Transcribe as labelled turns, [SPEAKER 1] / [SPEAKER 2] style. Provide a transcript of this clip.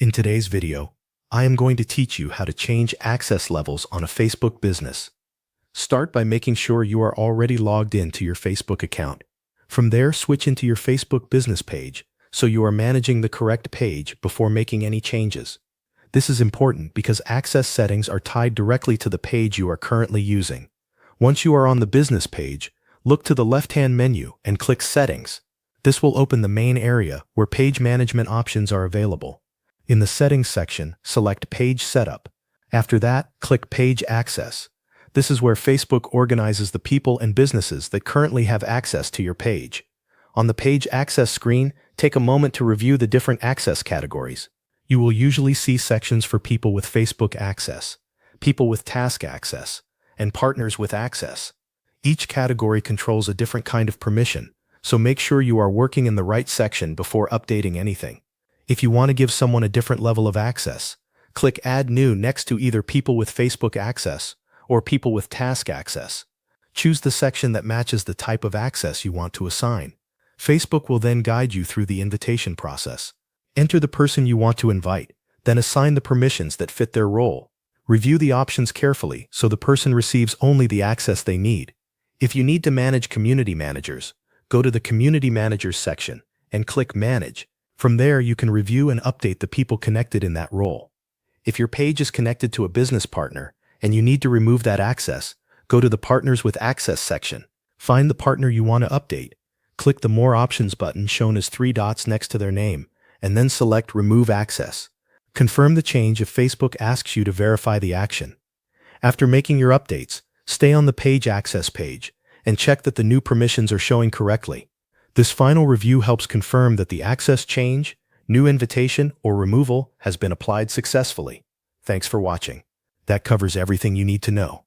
[SPEAKER 1] In today's video, I am going to teach you how to change access levels on a Facebook business. Start by making sure you are already logged in to your Facebook account. From there, switch into your Facebook business page so you are managing the correct page before making any changes. This is important because access settings are tied directly to the page you are currently using. Once you are on the business page, look to the left-hand menu and click Settings. This will open the main area where page management options are available. In the Settings section, select Page Setup. After that, click Page Access. This is where Facebook organizes the people and businesses that currently have access to your page. On the Page Access screen, take a moment to review the different access categories. You will usually see sections for people with Facebook access, people with task access, and partners with access. Each category controls a different kind of permission, so make sure you are working in the right section before updating anything. If you want to give someone a different level of access, click Add New next to either People with Facebook Access or People with Task Access. Choose the section that matches the type of access you want to assign. Facebook will then guide you through the invitation process. Enter the person you want to invite, then assign the permissions that fit their role. Review the options carefully so the person receives only the access they need. If you need to manage community managers, go to the Community Managers section and click Manage. From there, you can review and update the people connected in that role. If your page is connected to a business partner and you need to remove that access, go to the Partners with Access section. Find the partner you want to update. Click the More Options button shown as 3 dots next to their name, and then select Remove Access. Confirm the change if Facebook asks you to verify the action. After making your updates, stay on the Page Access page and check that the new permissions are showing correctly. This final review helps confirm that the access change, new invitation, or removal has been applied successfully. Thanks for watching. That covers everything you need to know.